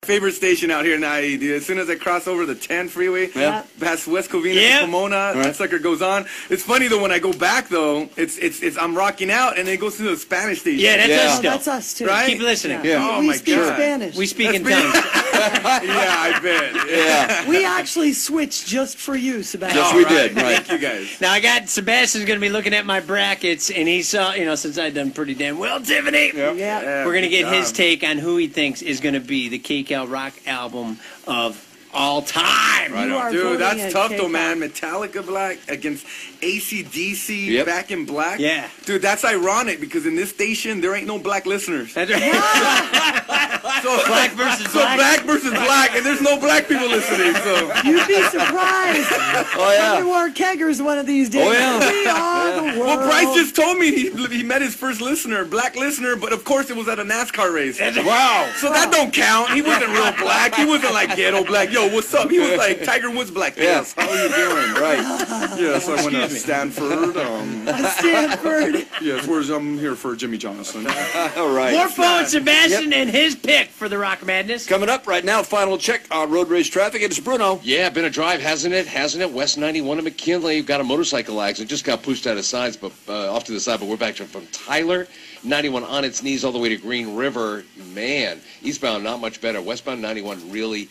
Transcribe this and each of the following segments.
Favorite station out here in the IE, dude. As soon as I cross over the 10 freeway, past West Covina and Pomona, that sucker goes on. It's funny though, when I go back though, it's I'm rocking out and it goes to the Spanish station. Yeah, that's us still. That's us too. Right? Keep listening. Yeah. Oh we my speak God. Spanish. We speak in tongues. Yeah, I bet. Yeah. We actually switched just for you, Sebastian. Yes, we did. Right. Thank you guys. Now I got Sebastian's going to be looking at my brackets, and he saw, since I've done pretty damn well, Tiffany. Yeah. We're going to get his take on who he thinks is going to be the KCal rock album of all time. Right, dude, that's tough though, man. Metallica Black against AC/DC Back in Black. Yeah. Dude, that's ironic because in this station there ain't no black listeners. That's right. So Black versus black. So black versus black, and there's no black people listening. So You'd be surprised. Oh yeah. We wore keggers one of these days. Oh yeah. We are the world. well, Bryce just told me he met his first listener, black listener, but of course it was at a NASCAR race. Wow. So that don't count. He wasn't real black. He wasn't like ghetto black. Yo, what's up? He was like Tiger Woods black. Yes. How are you doing? Right. Yes, I went to Stanford. Stanford. Yes, I'm here for Jimmy Johnson. All right. More phone with Sebastian and his pick for the Rock Madness. Coming up right now, final check on road race traffic. It's Bruno. Yeah, been a drive, hasn't it? Hasn't it? West 91 to McKinley. Got a motorcycle accident. Just got pushed out of sides, but off to the side. But we're back to from Tyler. 91 on its knees all the way to Green River. Man, eastbound not much better. Westbound 91 really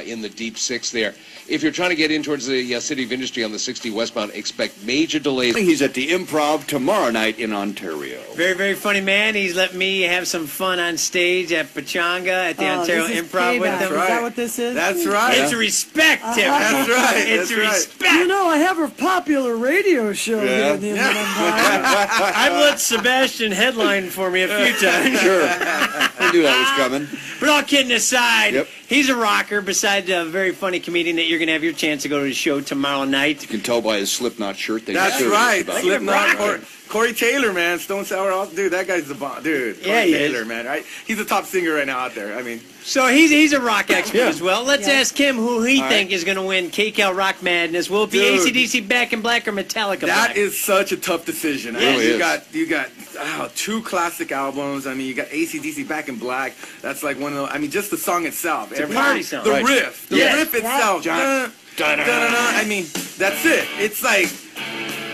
in the deep six there. If you're trying to get in towards the City of Industry on the 60 westbound, expect major delays. He's at the Improv tomorrow night in Ontario. Very, very funny man. He's let me have some fun on stage at Pachanga at the Ontario this is Improv with payback. him. Is that what this is? That's right. It's respect, Tim. That's right. It's That's right. respect. You know, I have a popular radio show here in the Inland Empire. I've let Sebastian headline for me a few times. Sure. I knew that was coming. But all kidding aside, Yep. he's a rocker, besides a very funny comedian that you're going to have your chance to go to the show tomorrow night. You can tell by his Slipknot shirt. That's right. Slipknot. rock. Corey Taylor, man. Stone Sour. Dude, that guy's the bomb. Dude. Yeah, Corey he Taylor, is. man. Right? He's a top singer right now out there. I mean. So he's a rock expert as well. Let's Yeah. ask him who he All think is going to win KCal Rock Madness. Will it be Dude. AC/DC Back in Black or Metallica That Black? is such a tough decision. I Yes. mean, It really you got two classic albums. I mean, you got AC/DC Back in Black. That's like one of the. I mean, just the song itself. It's a party song. The Right. riff. The Yes. riff itself. Dun, dun, dun, dun. I mean, that's it. It's like.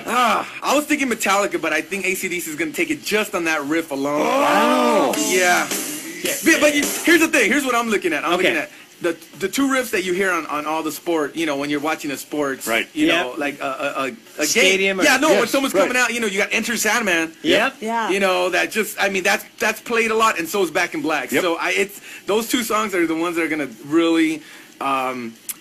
I was thinking Metallica, but I think AC/DC is going to take it just on that riff alone. Oh. Yeah. But here's the thing. Here's what I'm looking at. I'm Okay. looking at the two riffs that you hear on all the sport, when you're watching the sports, Right. you Yep. know, like a Stadium game. or- Yeah, no, when Yes, someone's right. coming out, you got Enter Sandman. Yep. Yeah. That just, I mean, that's played a lot, and so is Back in Black. Yep. So it's those two songs are the ones that are going to really,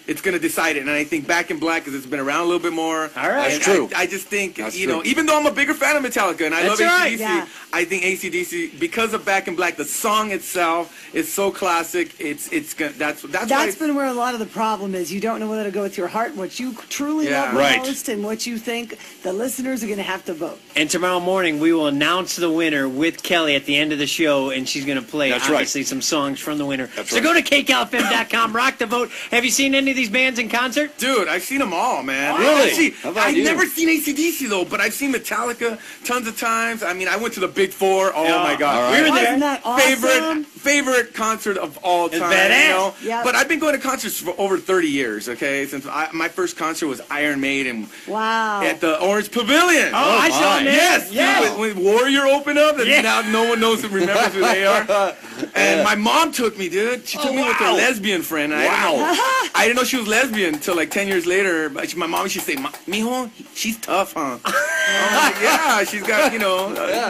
it's going to decide it. And I think Back in Black, because it's been around a little bit more. All right. That's true. I just think, That's you know, true. even though I'm a bigger fan of Metallica and I That's love right. AC/DC, Yeah. I think AC/DC, because of Back in Black, the song itself is so classic. That's why That's been where a lot of the problem is. You don't know whether to go with your heart, what you truly Yeah. love the Right. most, and what you think the listeners are going to have to vote. And tomorrow morning, we will announce the winner with Kelly at the end of the show, and she's going to play, That's right. obviously, some songs from the winner. That's so right. go to KCalFM.com, rock the vote. Have you seen any of these bands in concert? Dude, I've seen them all, man. Really? See, How about I've you? never seen AC/DC though, but I've seen Metallica tons of times. I mean, I went to the Big Four. Oh my God, All right. We were there. Wasn't that awesome? Favorite concert of all It's time. badass. Yep. But I've been going to concerts for over 30 years. Okay, since my first concert was Iron Maiden Wow. at the Orange Pavilion. Oh, I saw them. Yes, Yeah. dude, when Warrior opened up, and Yeah. now no one remembers who they are. And my mom took me, dude. She took me with her wow. lesbian friend. I didn't know. I didn't know she was lesbian until like 10 years later. But my mom, she'd say, "Mijo, she's tough, huh?" I'm like, yeah, she's got, she's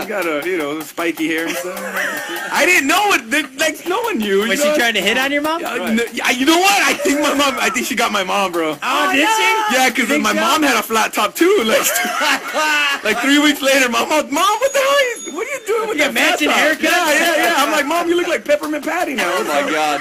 got a, spiky hair and stuff. I didn't know it. Like no one knew. Was she trying to hit on your mom? You know what? I think she got my mom, bro. Oh, did she? Yeah, because my mom had a flat top too. Like 3 weeks later, Mom, what the hell? What are you doing with You that got matching flat top? haircuts? Yeah. I'm like, Mom, you look like Peppermint Patty now. Oh my God.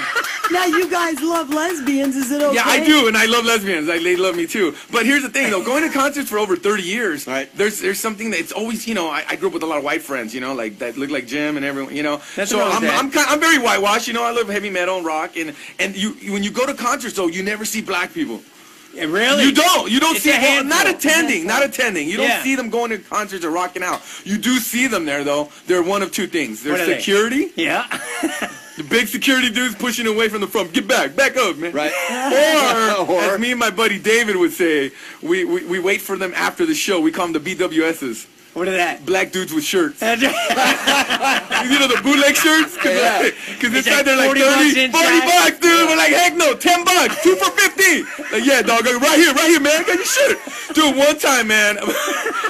Now, you guys love lesbians. Is it okay? Yeah, I do, and I love lesbians. They love me too. But here's the thing, though. Going to concerts for over 30 years, Right. there's something that it's always, I grew up with a lot of white friends, like that look like Jim and everyone, That's So what I was I'm very whitewashed, I love heavy metal and rock, and when you go to concerts, though, you never see black people. Yeah, really? You don't It's see a handful. not attending. You don't Yeah. see them going to concerts or rocking out. You do see them there, though. They're one of two things. What There's are they? security, Yeah. big security dudes pushing away from the front. Get back up, man. Right. Or, as me and my buddy David would say, we wait for them after the show. We call them the BWSs. What is that? Black dudes with shirts. That's right. You know the bootleg shirts? Because inside they're like 30, 40 bucks, dude. We're like, heck no, $10, 2 for 50. Like, yeah, dog, right here, man. Got your shirt. Dude, one time, man,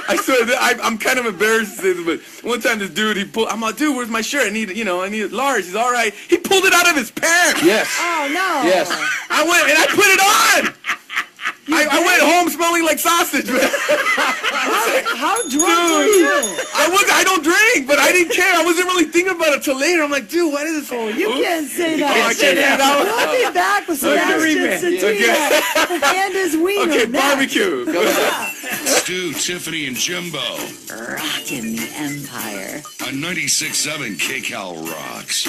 I swear, I'm kind of embarrassed to say this, but one time this dude, I'm like, dude, where's my shirt? I need it large. He's all right. He pulled it out of his pants. Yes. Oh, no. Yes. I went and I put it on. I went home smelling like sausage, man. How drunk were you? I don't drink, but I didn't care. I wasn't really thinking about it till later. I'm like, dude, what is this? You can't say that. I can't say that. We'll be back with Sebastian Cetina and his wiener. Okay, next. barbecue. Stu, Tiffany, and Jimbo Rockin' the Empire. on 96.7 KCal Rocks.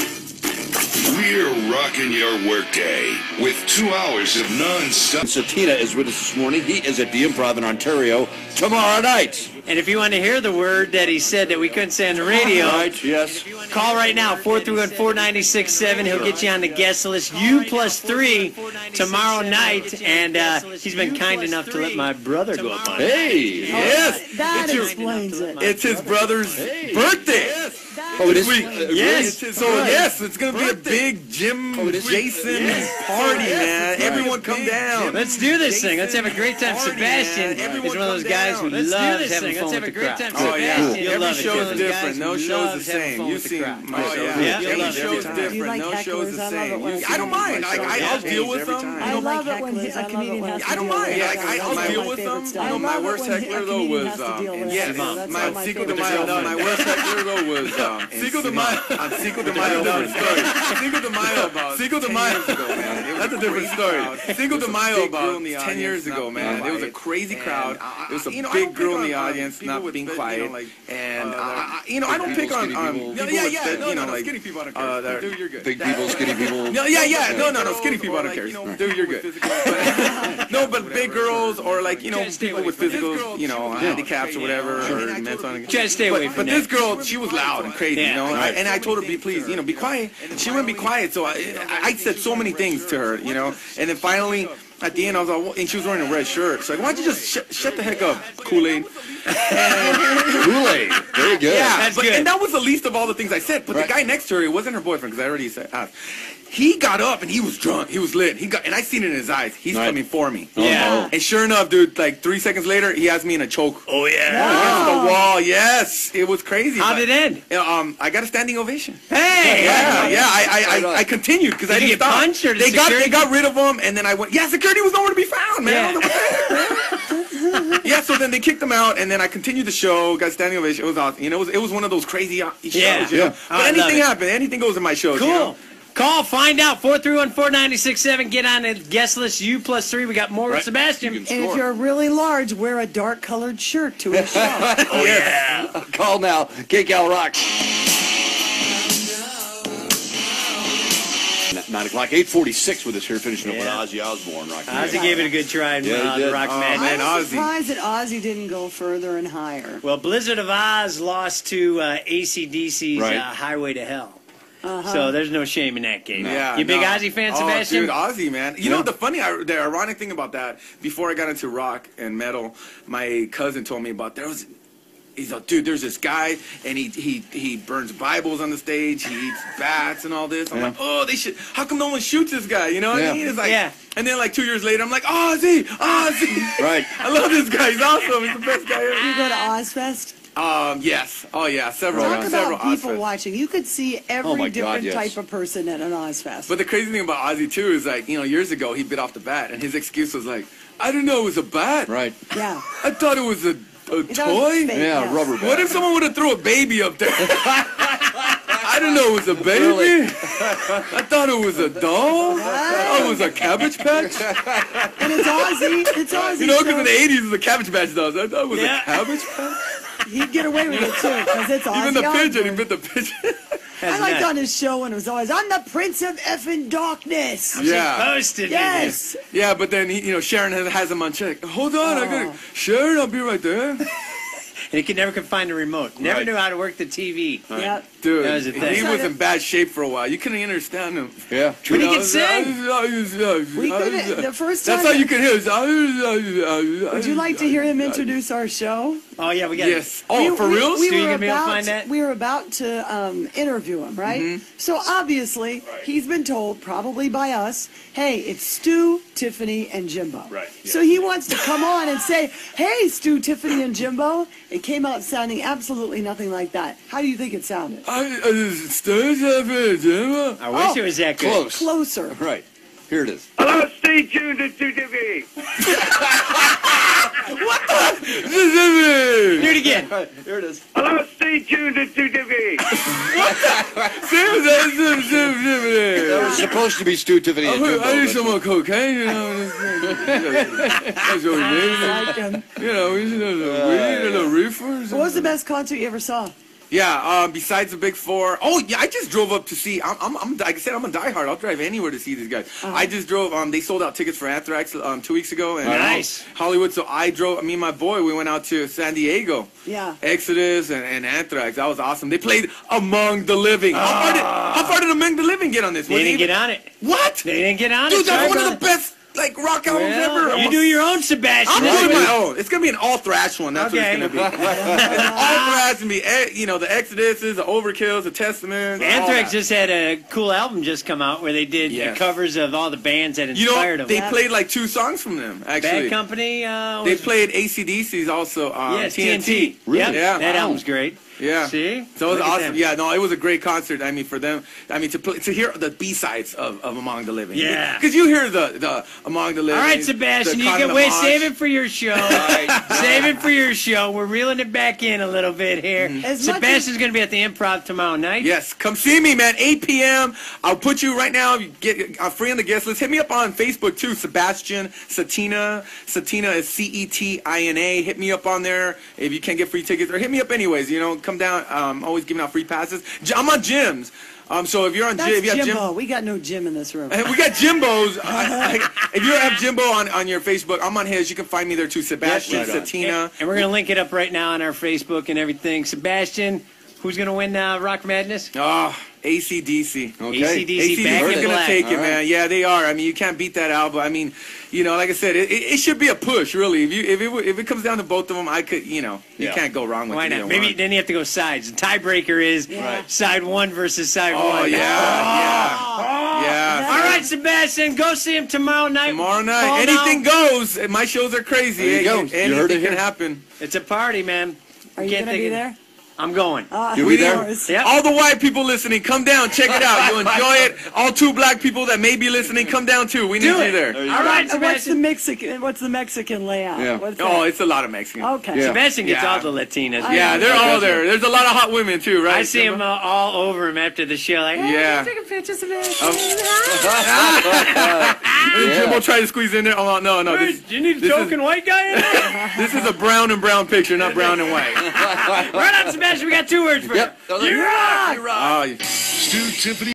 We're rocking your workday with 2 hours of non-stop. Cetina is with us this morning. He is at the Improv in Ontario tomorrow night. And if you want to hear the word that he said that we couldn't say on the radio, Right, yes. call right now, 431-4967. He'll get you on the guest list. You plus 3 tomorrow night. And he's been kind enough to let my brother go up on it. Hey. Yes. That explains it. It's his brother's birthday. Oh, it is? Yes. So yes, it's gonna be a big Jim Jason party, man. Everyone come down. Let's do this thing. Let's have a great time. Party, Sebastian man. is one of those guys who Let's loves having fun with the crowd. Oh yeah, You'll every love it. show You're is one of those different. guys No who show is loves the having same. fun You with the see, crowd. oh Yeah. yeah, You'll every love it show every is time. Do you different. like No show is hecklers? the I love same. it when I don't mind. I'll deal with them. I love it when a comedian has to I don't deal mind. with Like, it. I'll That's deal my with favorite them. stuff. You know, I my love it worst when a heckler though comedian was has to deal with it. yes, That's my my Cinco de favorite Mayo. stuff. My worst heckler though was Cinco de Mayo. Cinco de Mayo. Cinco de Mayo about Cinco de Mayo ago, man. That's a different story. Cinco de Mayo about 10 years ago, man. It was a crazy crowd. It was a big girl in the audience, not being quiet, and I don't pick on skinny people. I don't care. Dude, you're good. Big people, skinny people. No, no, skinny people, I don't care. Dude, you're good. No, but big girls or like, people with physical, handicaps or whatever, or mental. Try to stay away from But that. this girl, she was loud and crazy, and I told her, please, be quiet. She wouldn't be quiet, so I said so many things to her, and then finally, at the end, I was like, and she was wearing a red shirt. She's like, why don't you just shut the heck up, Kool-Aid? Kool-Aid. Very good. Yeah, That's good. And that was the least of all the things I said. But the guy next to her, it wasn't her boyfriend, because I already said, he got up and he was drunk. He was lit. And I seen it in his eyes. He's coming for me. Yeah. And sure enough, dude, like 3 seconds later, he has me in a choke. Oh, yeah. Against the wall. Yes, it was crazy. How did it end? I got a standing ovation. Hey! I continued because I Did you didn't get stop. punched or did They security- got rid of him, and then I went. Yeah, security was nowhere to be found, man. Yeah. I was like, what the heck, man? Yeah, so then they kicked him out, and then I continued the show. Got a standing ovation. It was awesome. It was one of those crazy shows. Yeah. You know? Yeah. But I love anything it. happened. Anything goes in my shows. Cool. You know? Call, find out, 431-4967. Get on the guest list, you plus 3. We got more with Sebastian. And if you're really large, wear a dark-colored shirt to a show. Oh, yeah. Call now. KCal Rocks. 9 o'clock, 8:46 with us here, finishing up with Ozzy Osbourne. Ozzy gave it a good try in Yeah, he the did. Rock Oh, Magic. man, I'm Ozzy. surprised that Ozzy didn't go further and higher. Well, Blizzard of Oz lost to AC/DC's Right. Highway to Hell. So there's no shame in that game. Yeah, You big no. Ozzy fan, Oh, Sebastian? dude, Ozzy, man. You know, the ironic thing about that, before I got into rock and metal, my cousin told me about he's like, dude, there's this guy, and he burns Bibles on the stage, he eats bats and all this. I'm like, oh, how come no one shoots this guy? You know what I mean? It's like, and then like 2 years later, I'm like, Ozzy! Right. I love this guy. He's awesome. He's the best guy ever. You go to Ozfest? Yes. Oh, yeah. Several Talk about people Ozfests. watching. You could see every Oh, my different God, yes. type of person at an Ozfest. But the crazy thing about Ozzy, too, is like, years ago, he bit off the bat, and his excuse was like, I didn't know it was a bat. Right. Yeah. I thought it was a That was toy. fake, Yeah, rubber bat. What if someone would have threw a baby up there? I didn't know it was a baby. Really? I thought it was a doll. Oh, it was a Cabbage Patch. And it's Ozzy. It's Ozzy. Because so in the 80s, it was a Cabbage Patch dolls. I thought it was a Cabbage Patch. he'd get away with it, too, because it's Ozzy. Even the pigeon, he Osbourne. bit the pigeon. I liked on his show when it was always, I'm the Prince of effing darkness. Yeah. Posted. Yes. Yeah, but then, Sharon has him on check. Hold on, I got it. Sharon, I'll be right there. And he never could find the remote. Never knew how to work the TV. Yep. Dude, That was the thing. he was in bad shape for a while. You couldn't understand him. Yeah. But he can sing. We couldn't, the first time. That's all you can hear. Would you like to hear him introduce our show? Oh, yeah, we got Yes. Oh, for real? Stu, you gonna be able to find that? We were about to interview him, right? Mm-hmm. So obviously, he's been told, probably by us, hey, it's Stu, Tiffany, and Jimbo. Right, So he wants to come on and say, hey, Stu, Tiffany, and Jimbo. It came out sounding absolutely nothing like that. How do you think it sounded? I wish it was that good. Close. Closer. Right. Here it is. Hello, stay tuned to TV. Do it again. Right. Here it is. Hello, stay tuned to TV. That was supposed to be Stu, Tiffany, and Jimbo. I need but- some more cocaine, you know. That's what we need. Like him. You know, we need a little reefer. What was the best concert you ever saw? Yeah, besides the big four. Oh, yeah, I just drove up to see. I'm like I said, I'm a diehard. I'll drive anywhere to see these guys. I just drove. They sold out tickets for Anthrax 2 weeks ago. And, Nice. Hollywood. So I drove. Me and my boy, we went out to San Diego. Yeah. Exodus and Anthrax. That was awesome. They played Among the Living. How far did Among the Living get on this? They didn't get on it. What? They didn't get on it. Dude, that's Sorry, one of brother. the best like rock albums ever. You do your own, Sebastian. I'm doing my own. It's gonna be an all thrash one. That's Okay. what it's gonna be. It's all thrash and be, the Exoduses, the Overkills, the Testaments. Anthrax just had a cool album just come out where they did Yes. covers of all the bands that You inspired know, them. they played like 2 songs from them. Actually, Bad Company. they played AC/DC's also. Yes, TNT. Yep, Yeah. that album's great. Yeah. See? So it was Look at awesome. them. Yeah, no, it was a great concert. I mean, for them, to hear the B-sides of Among the Living. Yeah. Because you hear the Among the Living. All right, Sebastian, the you can Condom wait. Mosh. Save it for your show. Save it for your show. We're reeling it back in a little bit here. As much Sebastian's going to be at the Improv tomorrow night. Yes, come see me, man. 8 p.m. I'll put you right now. I'm free on the guest list. Hit me up on Facebook too, Sebastian Cetina. Cetina is Cetina. Hit me up on there if you can't get free tickets, or hit me up anyways. You know, come down. Always giving out free passes. I'm on gyms. So if you're on That's gym, if you have Jimbo. gym, We got no gym in this room. we got Jimbos. If you have Jimbo on your Facebook, I'm on his. You can find me there too, Sebastian Right on. Cetina. And we're going to link it up right now on our Facebook and everything. Sebastian, who's going to win Rock Madness? Oh, AC/DC. Okay. AC/DC Back is in gonna Black. take it, All right. man. Yeah, they are. I mean, you can't beat that album. I mean, like I said, it should be a push, really. If it comes down to both of them, I could, you Yeah. can't go wrong with Why either not? Maybe one. then you have to go sides. The tiebreaker is side one versus side Oh one. yeah. All right, Sebastian, go see him tomorrow night. Tomorrow night, Call anything now. goes. My shows are crazy. There you go. Anything You heard it can here. happen. It's a party, man. Are you Can't going to think be of- there? I'm going. You be there? Yep. All the white people listening, come down, check it out. You'll enjoy it. All 2 black people that may be listening, come down too. We need Do you it. there. There you All go. right, What's the Sebastian. Mexican layout? Yeah. What's Oh, that? it's a lot of Mexicans. Okay. Yeah. Sebastian gets Yeah. all the Latinas. Yeah, they're all there. There's a lot of hot women too, right? I see him all over him after the show. Like, Yeah. Taking pictures of it. Jimbo tried to squeeze in there. Oh no. Hey, do you need a this token is- white guy in there? This is a brown and brown picture, not brown and white. Right on, Sebastian. We got 2 words for Yep. you. You rock! Oh, Stu, Tiffany.